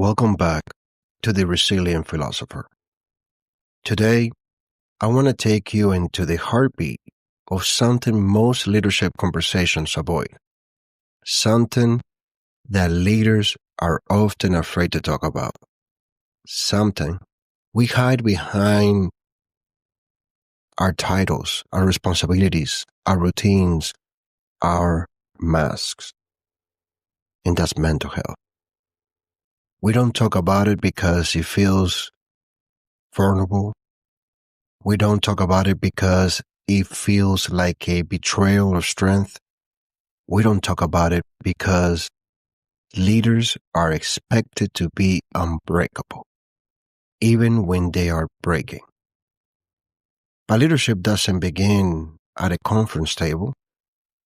Welcome back to the Resilient Philosopher. Today, I want to take you into the heartbeat of something most leadership conversations avoid, something that leaders are often afraid to talk about, something we hide behind our titles, our responsibilities, our routines, our masks, and that's mental health. We don't talk about it because it feels vulnerable. We don't talk about it because it feels like a betrayal of strength. We don't talk about it because leaders are expected to be unbreakable, even when they are breaking. But leadership doesn't begin at a conference table.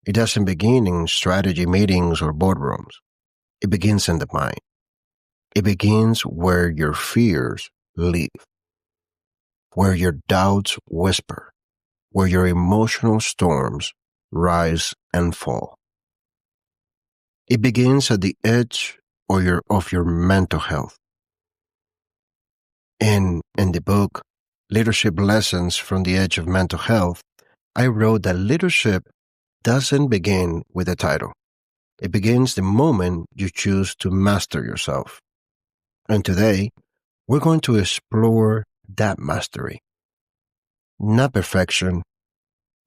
It doesn't begin in strategy meetings or boardrooms. It begins in the mind. It begins where your fears live, where your doubts whisper, where your emotional storms rise and fall. It begins at the edge of your mental health. In the book, Leadership Lessons from the Edge of Mental Health, I wrote that leadership doesn't begin with a title. It begins the moment you choose to master yourself. And today, we're going to explore that mastery. Not perfection,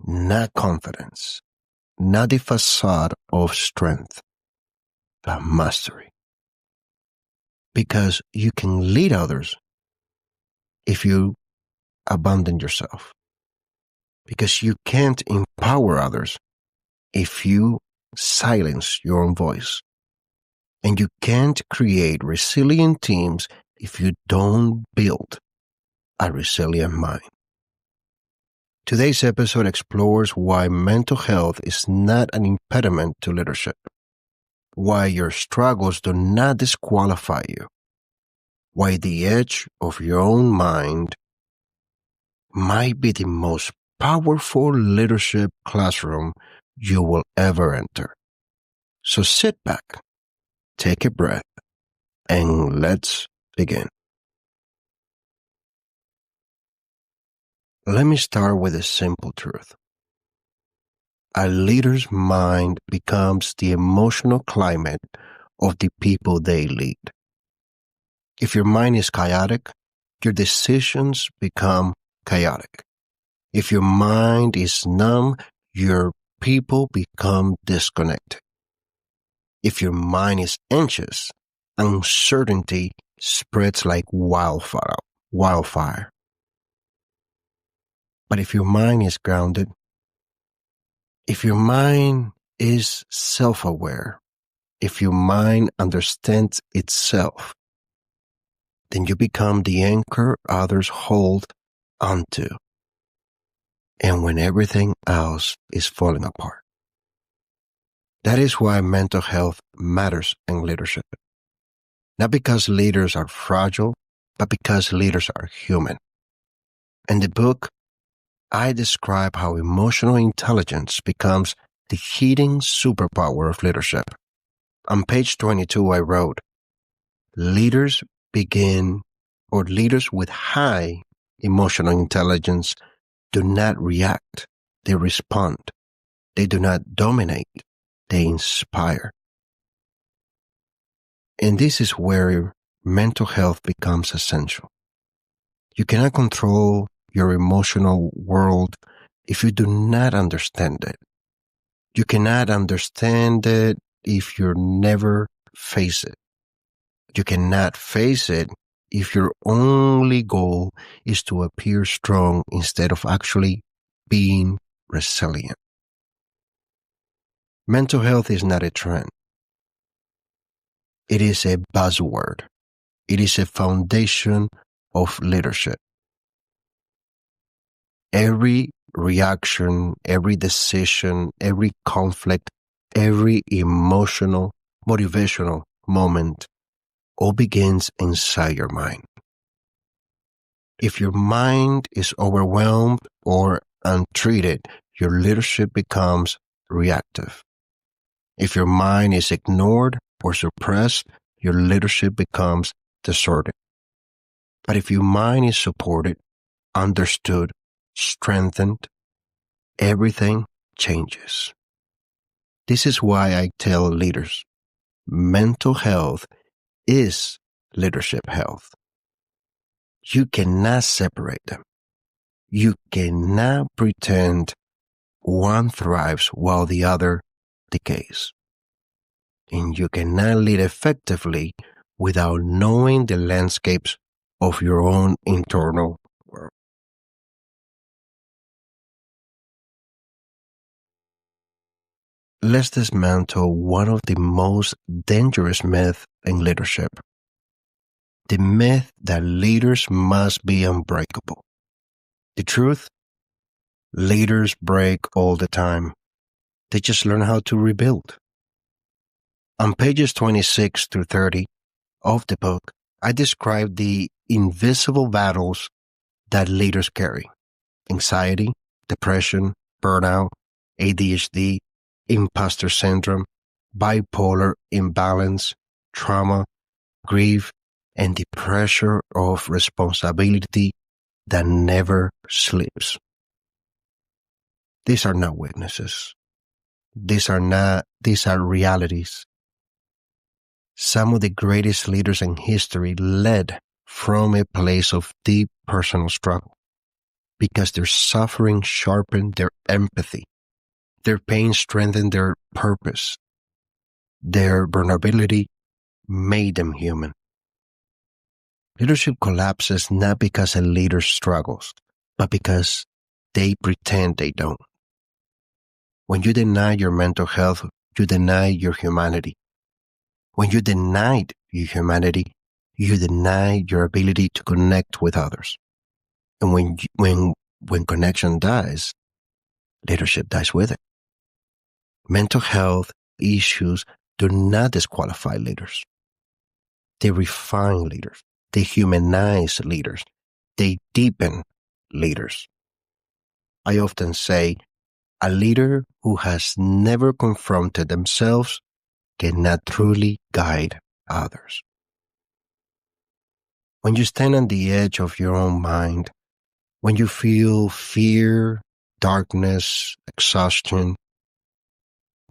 not confidence, not the facade of strength, but mastery. Because you can lead others if you abandon yourself. Because you can't empower others if you silence your own voice. And you can't create resilient teams if you don't build a resilient mind. Today's episode explores why mental health is not an impediment to leadership, why your struggles do not disqualify you, why the edge of your own mind might be the most powerful leadership classroom you will ever enter. So sit back, take a breath, and let's begin. Let me start with a simple truth. A leader's mind becomes the emotional climate of the people they lead. If your mind is chaotic, your decisions become chaotic. If your mind is numb, your people become disconnected. If your mind is anxious, uncertainty spreads like wildfire. But if your mind is grounded, if your mind is self-aware, if your mind understands itself, then you become the anchor others hold onto. And when everything else is falling apart. That is why mental health matters in leadership. Not because leaders are fragile, but because leaders are human. In the book, I describe how emotional intelligence becomes the hidden superpower of leadership. On page 22, I wrote, leaders with high emotional intelligence do not react, they respond. They do not dominate, they inspire. And this is where mental health becomes essential. You cannot control your emotional world if you do not understand it. You cannot understand it if you never face it. You cannot face it if your only goal is to appear strong instead of actually being resilient. Mental health is not a trend. It is a buzzword. It is a foundation of leadership. Every reaction, every decision, every conflict, every emotional, motivational moment all begins inside your mind. If your mind is overwhelmed or untreated, your leadership becomes reactive. If your mind is ignored or suppressed, your leadership becomes deserted. But if your mind is supported, understood, strengthened, everything changes. This is why I tell leaders, mental health is leadership health. You cannot separate them. You cannot pretend one thrives while the other decays. And you cannot lead effectively without knowing the landscapes of your own internal world. Let's dismantle one of the most dangerous myths in leadership. The myth that leaders must be unbreakable. The truth? Leaders break all the time. They just learn how to rebuild. On pages 26 through 30 of the book, I describe the invisible battles that leaders carry: anxiety, depression, burnout, ADHD, imposter syndrome, bipolar imbalance, trauma, grief, and the pressure of responsibility that never sleeps. These are not weaknesses. These are realities. Some of the greatest leaders in history led from a place of deep personal struggle because their suffering sharpened their empathy. Their pain strengthened their purpose. Their vulnerability made them human. Leadership collapses not because a leader struggles, but because they pretend they don't. When you deny your mental health, you deny your humanity. When you deny your humanity, you deny your ability to connect with others. And when connection dies, leadership dies with it. Mental health issues do not disqualify leaders. They refine leaders. They humanize leaders. They deepen leaders. I often say, a leader who has never confronted themselves cannot truly guide others. When you stand on the edge of your own mind, when you feel fear, darkness, exhaustion,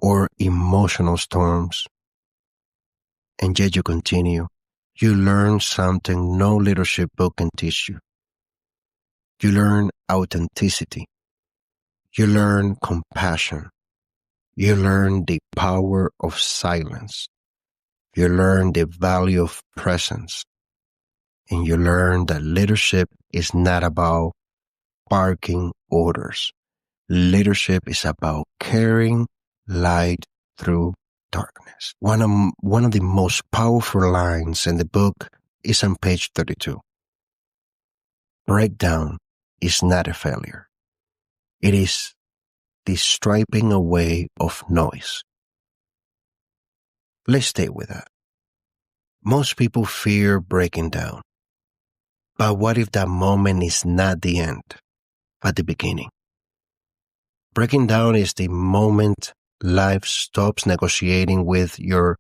or emotional storms, and yet you continue, you learn something no leadership book can teach you. You learn authenticity. You learn compassion. You learn the power of silence. You learn the value of presence. And you learn that leadership is not about barking orders. Leadership is about carrying light through darkness. One of the most powerful lines in the book is on page 32. Breakdown is not a failure. It is the striping away of noise. Let's stay with that. Most people fear breaking down. But what if that moment is not the end, but the beginning? Breaking down is the moment life stops negotiating with your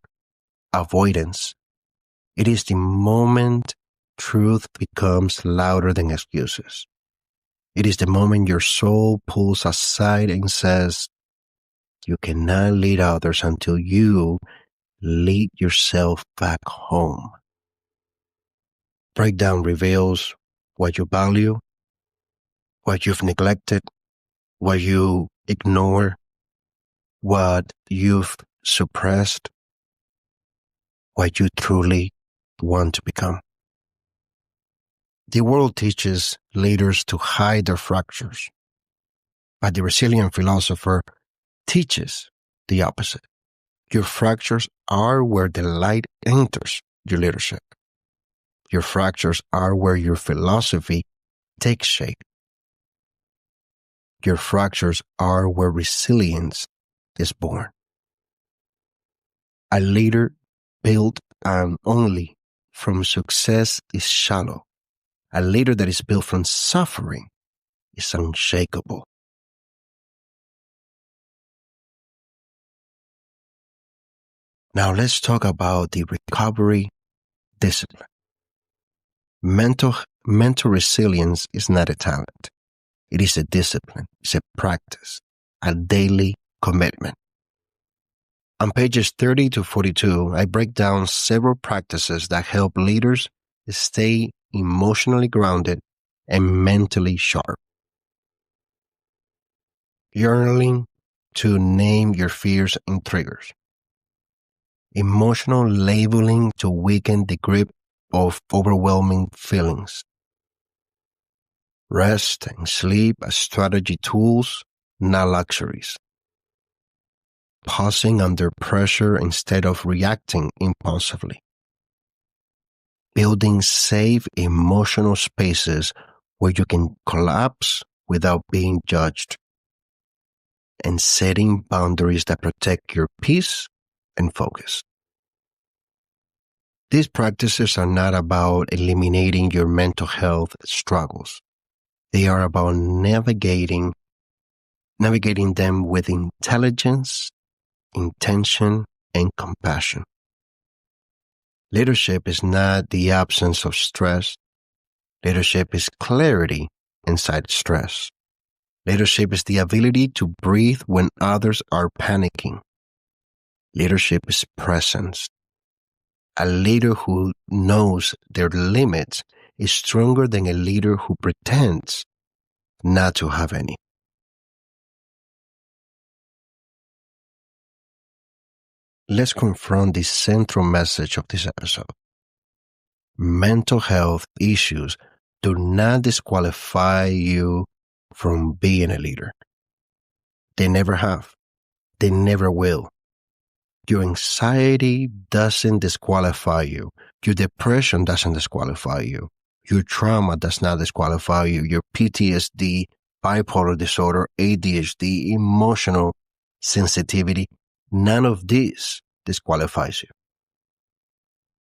avoidance. It is the moment truth becomes louder than excuses. It is the moment your soul pulls aside and says, you cannot lead others until you lead yourself back home. Breakdown reveals what you value, what you've neglected, what you ignore, what you've suppressed, what you truly want to become. The world teaches leaders to hide their fractures, but the Resilient Philosopher teaches the opposite. Your fractures are where the light enters your leadership. Your fractures are where your philosophy takes shape. Your fractures are where resilience is born. A leader built only from success is shallow. A leader that is built from suffering is unshakable. Now let's talk about the recovery discipline. Mental, mental resilience is not a talent. It is a discipline. It's a practice, a daily commitment. On pages 30 to 42, I break down several practices that help leaders stay emotionally grounded and mentally sharp. Journaling to name your fears and triggers. Emotional labeling to weaken the grip of overwhelming feelings. Rest and sleep as strategy tools, not luxuries. Pausing under pressure instead of reacting impulsively. Building safe emotional spaces where you can collapse without being judged. And setting boundaries that protect your peace and focus. These practices are not about eliminating your mental health struggles. They are about navigating them with intelligence, intention, and compassion. Leadership is not the absence of stress. Leadership is clarity inside stress. Leadership is the ability to breathe when others are panicking. Leadership is presence. A leader who knows their limits is stronger than a leader who pretends not to have any. Let's confront the central message of this episode. Mental health issues do not disqualify you from being a leader. They never have. They never will. Your anxiety doesn't disqualify you. Your depression doesn't disqualify you. Your trauma does not disqualify you. Your PTSD, bipolar disorder, ADHD, emotional sensitivity, none of this disqualifies you.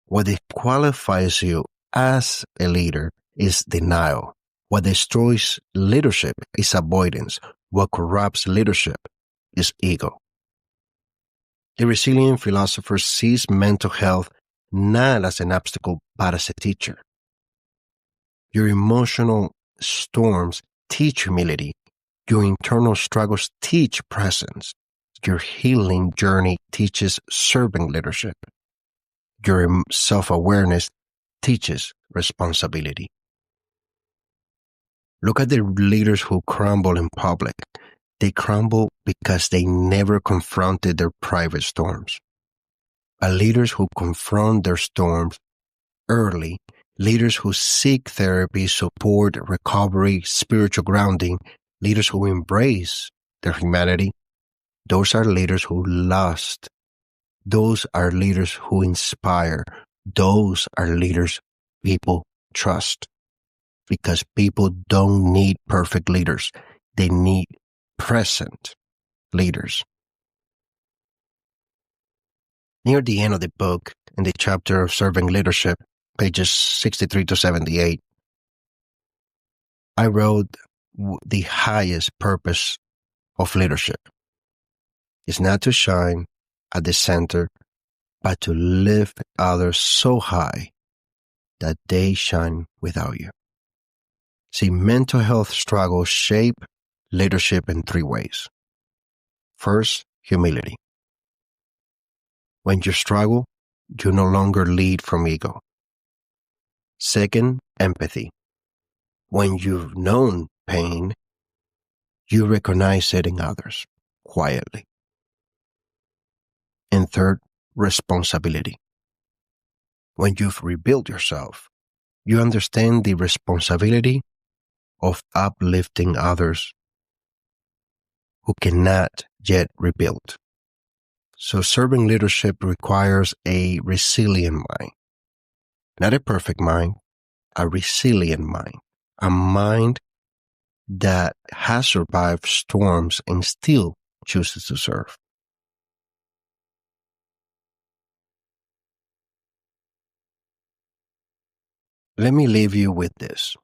What disqualifies you as a leader is denial. What destroys leadership is avoidance. What corrupts leadership is ego. The Resilient Philosopher sees mental health not as an obstacle, but as a teacher. Your emotional storms teach humility. Your internal struggles teach presence. Your healing journey teaches serving leadership. Your self-awareness teaches responsibility. Look at the leaders who crumble in public. They crumble because they never confronted their private storms. Leaders who confront their storms early, leaders who seek therapy, support, recovery, spiritual grounding, leaders who embrace their humanity, those are leaders who last. Those are leaders who inspire. Those are leaders people trust. Because people don't need perfect leaders. They need present leaders. Near the end of the book, in the chapter of Serving Leadership, pages 63 to 78, I wrote the highest purpose of leadership is not to shine at the center, but to lift others so high that they shine without you. See, mental health struggles shape leadership in three ways. First, humility. When you struggle, you no longer lead from ego. Second, empathy. When you've known pain, you recognize it in others quietly. And third, responsibility. When you've rebuilt yourself, you understand the responsibility of uplifting others who cannot yet rebuild. So serving leadership requires a resilient mind. Not a perfect mind, a resilient mind. A mind that has survived storms and still chooses to serve. Let me leave you with this.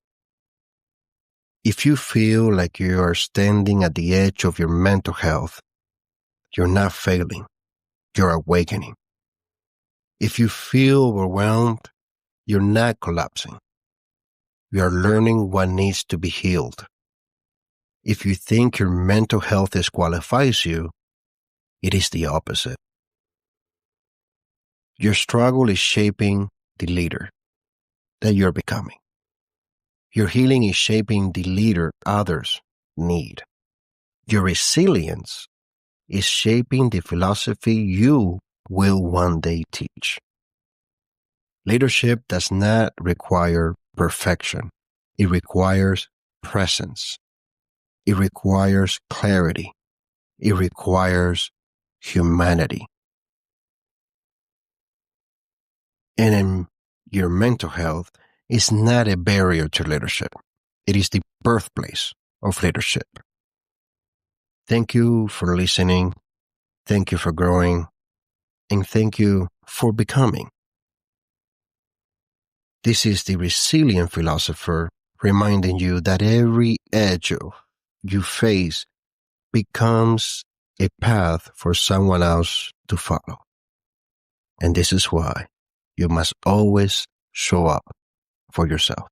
If you feel like you are standing at the edge of your mental health, you're not failing, you're awakening. If you feel overwhelmed, you're not collapsing, You are learning what needs to be healed. If you think your mental health disqualifies you, it is the opposite. Your struggle is shaping the leader that you're becoming. Your healing is shaping the leader others need. Your resilience is shaping the philosophy you will one day teach. Leadership does not require perfection. It requires presence. It requires clarity. It requires humanity. And in your mental health is not a barrier to leadership. It is the birthplace of leadership. Thank you for listening. Thank you for growing. And thank you for becoming. This is the Resilient Philosopher reminding you that every edge you face becomes a path for someone else to follow. And this is why you must always show up for yourself.